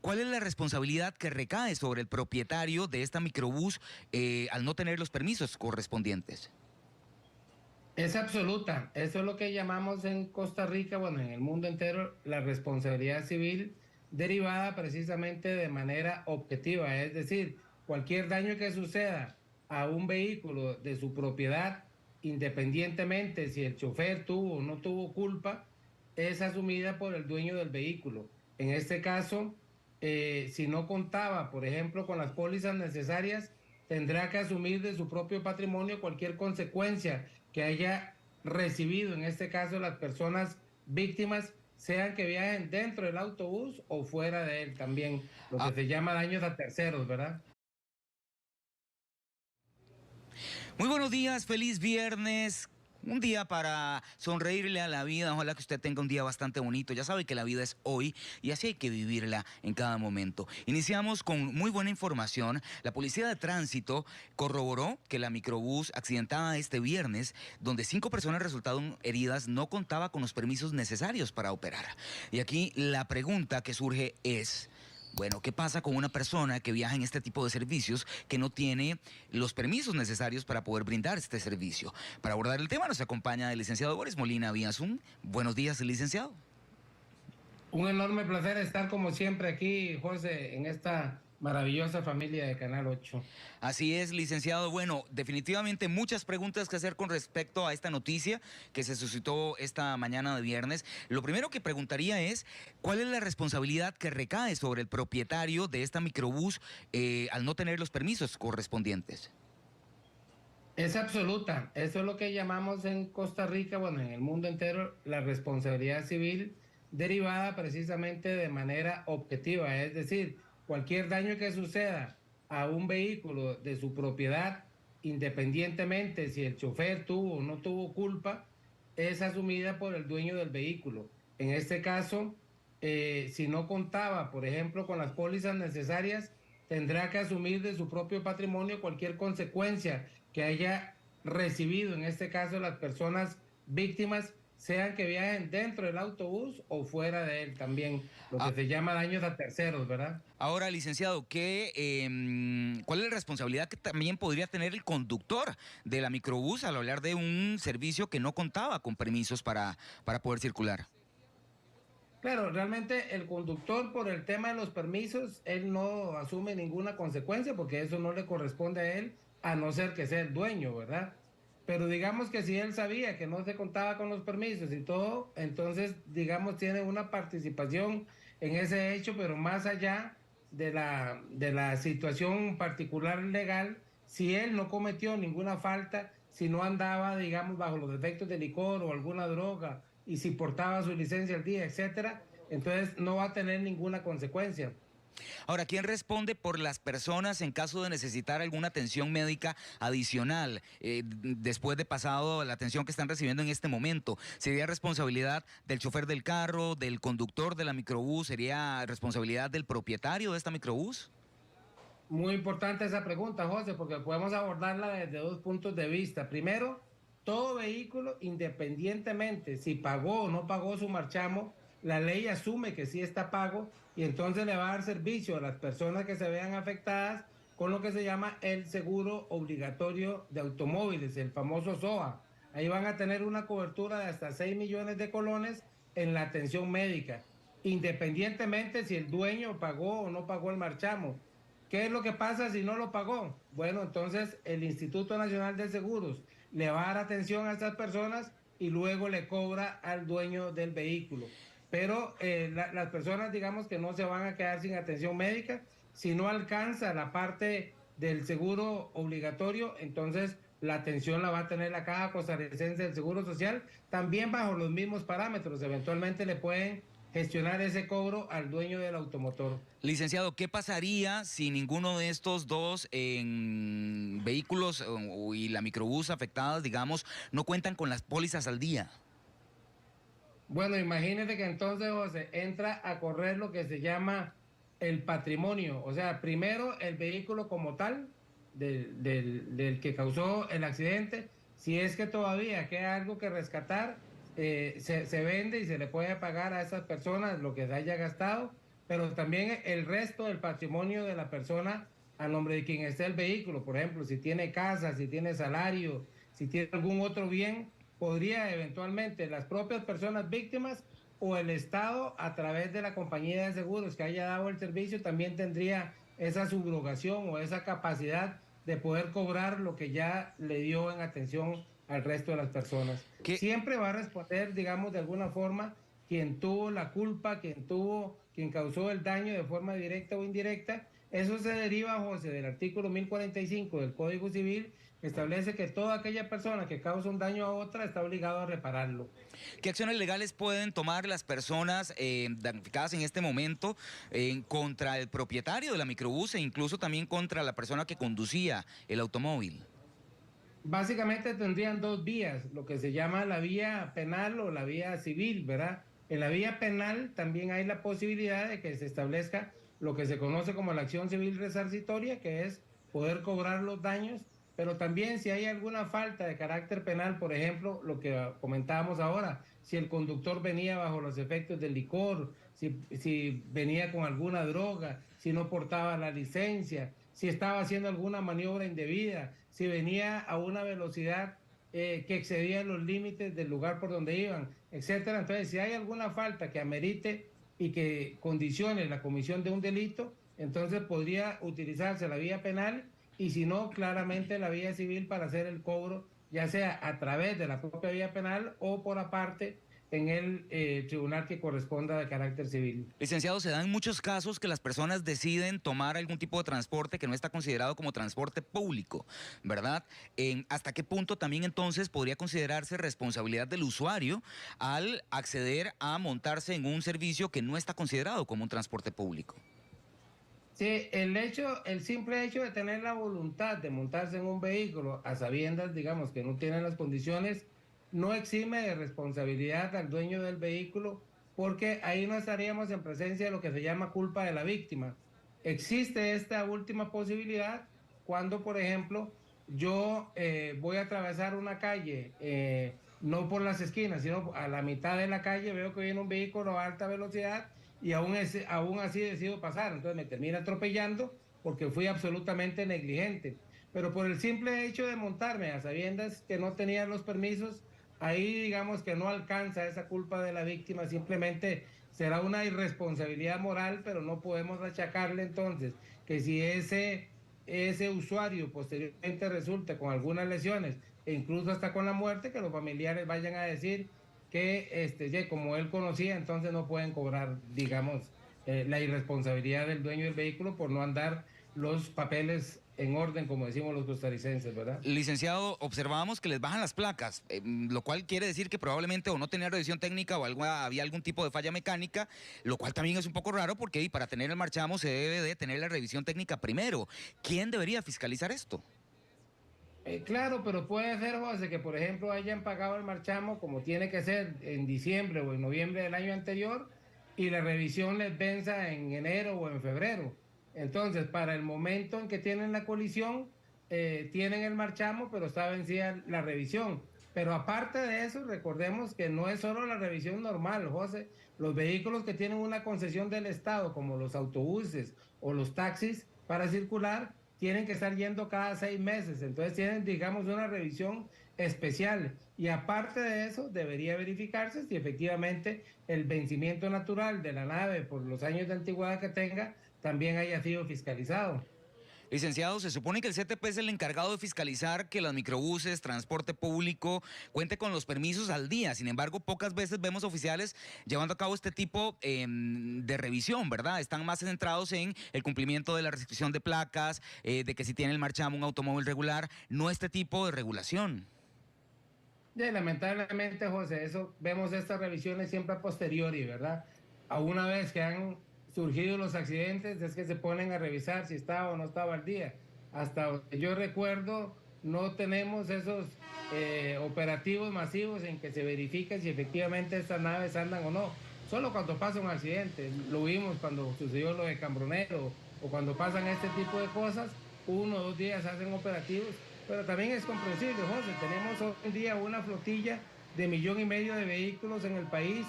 ¿Cuál es la responsabilidad que recae sobre el propietario de esta microbús al no tener los permisos correspondientes? Es absoluta. Eso es lo que llamamos en Costa Rica, bueno, en el mundo entero, la responsabilidad civil derivada precisamente de manera objetiva. Es decir, cualquier daño que suceda a un vehículo de su propiedad, independientemente si el chofer tuvo o no tuvo culpa, es asumida por el dueño del vehículo. En este caso, si no contaba, por ejemplo, con las pólizas necesarias, tendrá que asumir de su propio patrimonio cualquier consecuencia que haya recibido, en este caso las personas víctimas, sean que viajen dentro del autobús o fuera de él también, lo que Ah, se llama daños a terceros, ¿verdad? muy buenos días, feliz viernes. Un día para sonreírle a la vida. Ojalá que usted tenga un día bastante bonito. Ya sabe que la vida es hoy y así hay que vivirla en cada momento. Iniciamos con muy buena información. La Policía de Tránsito corroboró que la microbús accidentada este viernes, donde 5 personas resultaron heridas, no contaba con los permisos necesarios para operar. Y aquí la pregunta que surge es: bueno, ¿qué pasa con una persona que viaja en este tipo de servicios que no tiene los permisos necesarios para poder brindar este servicio? Para abordar el tema nos acompaña el licenciado Boris Molina vía Zoom. Buenos días, licenciado. Un enorme placer estar como siempre aquí, José, en esta maravillosa familia de Canal 8. Así es, licenciado. Bueno, definitivamente muchas preguntas que hacer con respecto a esta noticia que se suscitó esta mañana de viernes. Lo primero que preguntaría es, ¿cuál es la responsabilidad que recae sobre el propietario de esta microbús al no tener los permisos correspondientes? Es absoluta. Eso es lo que llamamos en Costa Rica, bueno, en el mundo entero, la responsabilidad civil derivada precisamente de manera objetiva. Es decir, cualquier daño que suceda a un vehículo de su propiedad, independientemente si el chofer tuvo o no tuvo culpa, es asumida por el dueño del vehículo. En este caso, si no contaba, por ejemplo, con las pólizas necesarias, tendrá que asumir de su propio patrimonio cualquier consecuencia que haya recibido, en este caso las personas víctimas, sean que viajen dentro del autobús o fuera de él también, lo que Ah, se llama daños a terceros, ¿verdad? Ahora, licenciado, ¿cuál es la responsabilidad que también podría tener el conductor de la microbús al hablar de un servicio que no contaba con permisos para poder circular? Claro, realmente el conductor por el tema de los permisos, él no asume ninguna consecuencia porque eso no le corresponde a él, a no ser que sea el dueño, ¿verdad? Pero digamos que si él sabía que no se contaba con los permisos y todo, entonces digamos tiene una participación en ese hecho, pero más allá de la situación particular legal, si él no cometió ninguna falta, si no andaba, digamos, bajo los efectos de licor o alguna droga, y si portaba su licencia al día, etcétera, entonces no va a tener ninguna consecuencia. Ahora, ¿quién responde por las personas en caso de necesitar alguna atención médica adicional después de pasado la atención que están recibiendo en este momento? ¿Sería responsabilidad del chofer del carro, del conductor de la microbús? ¿Sería responsabilidad del propietario de esta microbús? Muy importante esa pregunta, José, porque podemos abordarla desde dos puntos de vista. Primero, todo vehículo, independientemente si pagó o no pagó su marchamo, la ley asume que sí está pago y entonces le va a dar servicio a las personas que se vean afectadas con lo que se llama el seguro obligatorio de automóviles, el famoso SOA. Ahí van a tener una cobertura de hasta 6 millones de colones en la atención médica, independientemente si el dueño pagó o no pagó el marchamo. ¿Qué es lo que pasa si no lo pagó? Bueno, entonces el Instituto Nacional de Seguros le va a dar atención a estas personas y luego le cobra al dueño del vehículo. Pero las personas, digamos que no se van a quedar sin atención médica. Si no alcanza la parte del seguro obligatorio, entonces la atención la va a tener la Caja Costarricense del Seguro Social, también bajo los mismos parámetros. Eventualmente le pueden gestionar ese cobro al dueño del automotor. Licenciado, ¿qué pasaría si ninguno de estos dos vehículos y la microbús afectadas, digamos, no cuentan con las pólizas al día? Bueno, imagínate que entonces, José, entra a correr lo que se llama el patrimonio. O sea, primero el vehículo como tal, del que causó el accidente, si es que todavía queda algo que rescatar, se vende y se le puede pagar a esas personas lo que se haya gastado, pero también el resto del patrimonio de la persona a nombre de quien esté el vehículo. Por ejemplo, si tiene casa, si tiene salario, si tiene algún otro bien, podría eventualmente las propias personas víctimas o el Estado, a través de la compañía de seguros que haya dado el servicio, también tendría esa subrogación o esa capacidad de poder cobrar lo que ya le dio en atención al resto de las personas. ¿Qué? Siempre va a responder, digamos, de alguna forma, quien tuvo la culpa, quien causó el daño de forma directa o indirecta. Eso se deriva, José, del artículo 1045 del Código Civil, que establece que toda aquella persona que causa un daño a otra está obligado a repararlo. ¿Qué acciones legales pueden tomar las personas damnificadas en este momento contra el propietario de la microbús e incluso también contra la persona que conducía el automóvil? Básicamente tendrían dos vías, lo que se llama la vía penal o la vía civil, ¿verdad? En la vía penal también hay la posibilidad de que se establezca lo que se conoce como la acción civil resarcitoria, que es poder cobrar los daños, pero también si hay alguna falta de carácter penal, por ejemplo, lo que comentábamos ahora, si el conductor venía bajo los efectos del licor, si venía con alguna droga, si no portaba la licencia, si estaba haciendo alguna maniobra indebida, si venía a una velocidad que excedía los límites del lugar por donde iban, etcétera. Entonces, si hay alguna falta que amerite y que condicione la comisión de un delito, entonces podría utilizarse la vía penal y si no, claramente la vía civil para hacer el cobro, ya sea a través de la propia vía penal o por aparte en el tribunal que corresponda de carácter civil. Licenciado, se dan muchos casos que las personas deciden tomar algún tipo de transporte que no está considerado como transporte público, ¿verdad? ¿Hasta qué punto también entonces podría considerarse responsabilidad del usuario al acceder a montarse en un servicio que no está considerado como un transporte público? Sí, el simple hecho de tener la voluntad de montarse en un vehículo a sabiendas, digamos, que no tienen las condiciones, no exime de responsabilidad al dueño del vehículo, porque ahí no estaríamos en presencia de lo que se llama culpa de la víctima. Existe esta última posibilidad cuando, por ejemplo, yo voy a atravesar una calle, no por las esquinas, sino a la mitad de la calle, veo que viene un vehículo a alta velocidad y aún así decido pasar. Entonces me termina atropellando porque fui absolutamente negligente. Pero por el simple hecho de montarme a sabiendas que no tenía los permisos, ahí digamos que no alcanza esa culpa de la víctima, simplemente será una irresponsabilidad moral, pero no podemos achacarle entonces que si ese usuario posteriormente resulta con algunas lesiones e incluso hasta con la muerte, que los familiares vayan a decir que como él conocía, entonces no pueden cobrar, digamos, la irresponsabilidad del dueño del vehículo por no andar los papeles en orden, como decimos los costarricenses, ¿verdad? Licenciado, observábamos que les bajan las placas, lo cual quiere decir que probablemente o no tenía revisión técnica o había algún tipo de falla mecánica, lo cual también es un poco raro porque para tener el marchamo se debe de tener la revisión técnica primero. ¿Quién debería fiscalizar esto? Claro, pero puede ser, José, que por ejemplo hayan pagado el marchamo como tiene que ser en diciembre o en noviembre del año anterior y la revisión les venza en enero o en febrero. Entonces, para el momento en que tienen la colisión, tienen el marchamo, pero está vencida la revisión. Pero aparte de eso, recordemos que no es solo la revisión normal, José. Los vehículos que tienen una concesión del Estado, como los autobuses o los taxis para circular, tienen que estar yendo cada 6 meses, entonces tienen, digamos, una revisión especial. Y aparte de eso, debería verificarse si efectivamente el vencimiento natural de la nave por los años de antigüedad que tenga también haya sido fiscalizado. Licenciado, se supone que el CTP es el encargado de fiscalizar que los microbuses, transporte público, cuente con los permisos al día. Sin embargo, pocas veces vemos oficiales llevando a cabo este tipo de revisión, ¿verdad? Están más centrados en el cumplimiento de la restricción de placas, de que si tiene el marchamo un automóvil regular, no este tipo de regulación. Y lamentablemente, José, eso vemos estas revisiones siempre a posteriori, ¿verdad? A una vez que han surgido los accidentes, es que se ponen a revisar si estaba o no estaba al día. Hasta donde yo recuerdo, no tenemos esos operativos masivos en que se verifica si efectivamente estas naves andan o no. Solo cuando pasa un accidente, lo vimos cuando sucedió lo de Cambronero o cuando pasan este tipo de cosas, 1 o 2 días hacen operativos, pero también es comprensible, José. Tenemos hoy en día una flotilla de 1,5 millones de vehículos en el país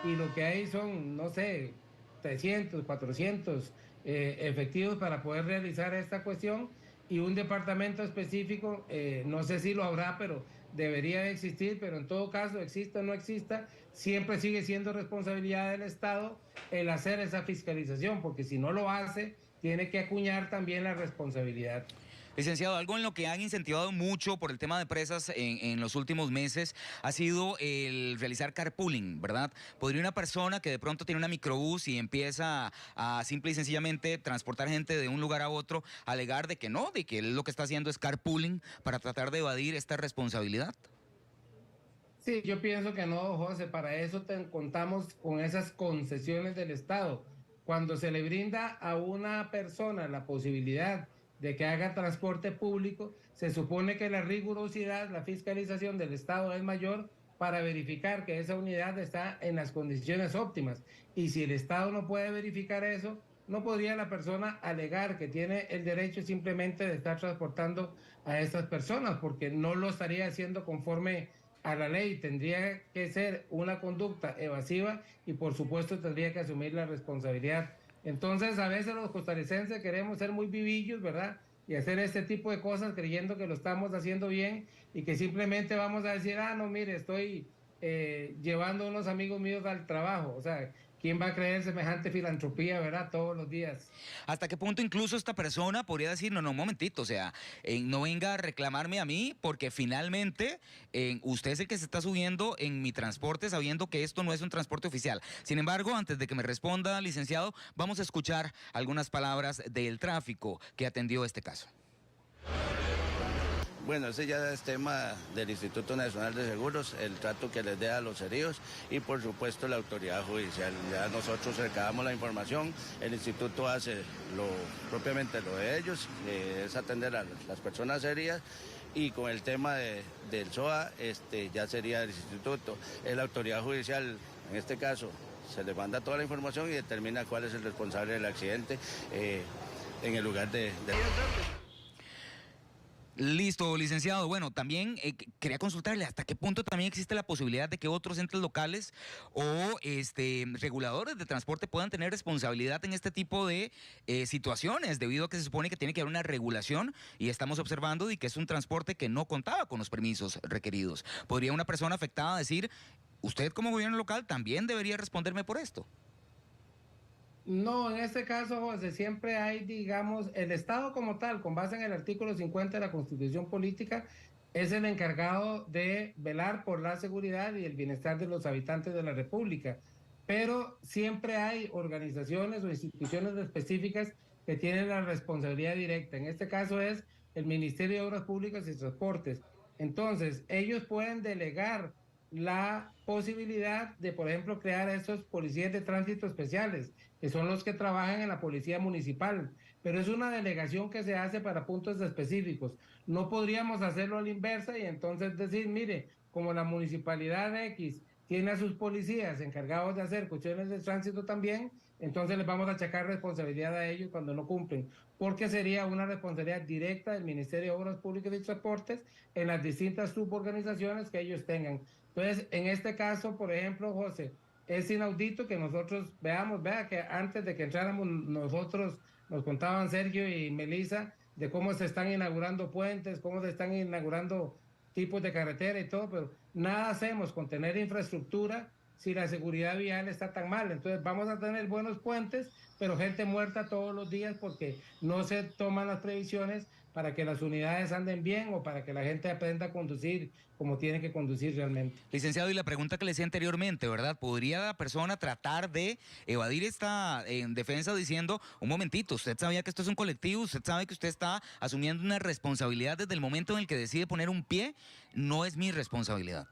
y lo que hay son, no sé, 300, 400 efectivos para poder realizar esta cuestión, y un departamento específico, no sé si lo habrá, pero debería de existir, pero en todo caso, exista o no exista, siempre sigue siendo responsabilidad del Estado el hacer esa fiscalización, porque si no lo hace, tiene que acuñar también la responsabilidad. Licenciado, algo en lo que han incentivado mucho por el tema de presas en los últimos meses ha sido el realizar carpooling, ¿verdad? Podría una persona que de pronto tiene una microbús y empieza a simple y sencillamente transportar gente de un lugar a otro, alegar de que no, de que él lo que está haciendo es carpooling para tratar de evadir esta responsabilidad. Sí, yo pienso que no, José, para eso contamos con esas concesiones del Estado. Cuando se le brinda a una persona la posibilidad de que haga transporte público, se supone que la rigurosidad, la fiscalización del Estado es mayor para verificar que esa unidad está en las condiciones óptimas. Y si el Estado no puede verificar eso, no podría la persona alegar que tiene el derecho simplemente de estar transportando a estas personas, porque no lo estaría haciendo conforme a la ley. Tendría que ser una conducta evasiva y por supuesto tendría que asumir la responsabilidad. Entonces a veces los costarricenses queremos ser muy vivillos, ¿verdad? Y hacer este tipo de cosas creyendo que lo estamos haciendo bien y que simplemente vamos a decir, no, mire, estoy llevando a unos amigos míos al trabajo. O sea, ¿quién va a creer semejante filantropía, verdad? Todos los días. ¿Hasta qué punto incluso esta persona podría decir, no, no, un momentito, o sea, no venga a reclamarme a mí porque finalmente usted es el que se está subiendo en mi transporte sabiendo que esto no es un transporte oficial? Sin embargo, antes de que me responda, licenciado, vamos a escuchar algunas palabras del tráfico que atendió este caso. Bueno, ese ya es tema del Instituto Nacional de Seguros, el trato que les dé a los heridos y por supuesto la autoridad judicial. Ya nosotros recabamos la información, el instituto hace propiamente lo de ellos, es atender a las personas heridas, y con el tema del SOA ya sería el instituto, es la autoridad judicial, en este caso se les manda toda la información y determina cuál es el responsable del accidente en el lugar de... Listo, licenciado. Bueno, también quería consultarle hasta qué punto también existe la posibilidad de que otros entes locales o reguladores de transporte puedan tener responsabilidad en este tipo de situaciones, debido a que se supone que tiene que haber una regulación y estamos observando de que es un transporte que no contaba con los permisos requeridos. ¿Podría una persona afectada decir, usted como gobierno local también debería responderme por esto? No, en este caso, José, siempre hay, digamos, el Estado como tal, con base en el artículo 50 de la Constitución Política, es el encargado de velar por la seguridad y el bienestar de los habitantes de la República. Pero siempre hay organizaciones o instituciones específicas que tienen la responsabilidad directa. En este caso es el Ministerio de Obras Públicas y Transportes. Entonces, ellos pueden delegar la posibilidad de, por ejemplo, crear esos policías de tránsito especiales, que son los que trabajan en la policía municipal, pero es una delegación que se hace para puntos específicos. No podríamos hacerlo a la inversa y entonces decir, mire, como la municipalidad X tiene a sus policías encargados de hacer cuestiones de tránsito también, entonces les vamos a achacar responsabilidad a ellos cuando no cumplen, porque sería una responsabilidad directa del Ministerio de Obras Públicas y Transportes en las distintas suborganizaciones que ellos tengan. Entonces, en este caso, por ejemplo, José, es inaudito que nosotros veamos, vea que antes de que entráramos nosotros, nos contaban Sergio y Melissa de cómo se están inaugurando puentes, cómo se están inaugurando tipos de carretera y todo, pero nada hacemos con tener infraestructura si la seguridad vial está tan mal. Entonces vamos a tener buenos puentes, pero gente muerta todos los días porque no se toman las previsiones para que las unidades anden bien o para que la gente aprenda a conducir como tiene que conducir realmente. Licenciado, y la pregunta que le decía anteriormente, ¿verdad? ¿Podría la persona tratar de evadir esta defensa diciendo, un momentito, usted sabía que esto es un colectivo, usted sabe que usted está asumiendo una responsabilidad desde el momento en el que decide poner un pie, no es mi responsabilidad?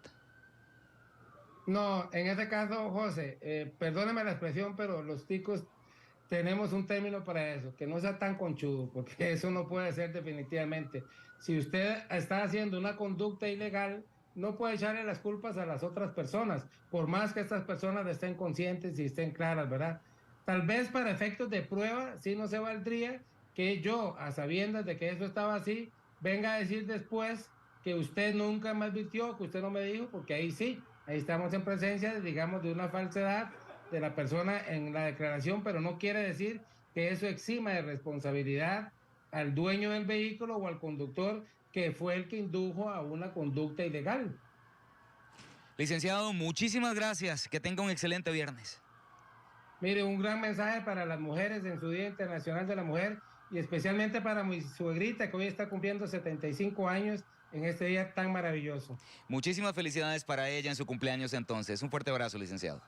No, en este caso, José, perdóneme la expresión, pero los ticos tenemos un término para eso, que no sea tan conchudo, porque eso no puede ser definitivamente. Si usted está haciendo una conducta ilegal, no puede echarle las culpas a las otras personas, por más que estas personas estén conscientes y estén claras, ¿verdad? Tal vez para efectos de prueba, sí no se valdría que yo, a sabiendas de que eso estaba así, venga a decir después que usted nunca me advirtió, que usted no me dijo, porque ahí sí, ahí estamos en presencia, digamos, de una falsedad de la persona en la declaración, pero no quiere decir que eso exima de responsabilidad al dueño del vehículo o al conductor que fue el que indujo a una conducta ilegal. Licenciado, muchísimas gracias. Que tenga un excelente viernes. Mire, un gran mensaje para las mujeres en su Día Internacional de la Mujer y especialmente para mi suegrita que hoy está cumpliendo 75 años en este día tan maravilloso. Muchísimas felicidades para ella en su cumpleaños entonces. Un fuerte abrazo, licenciado.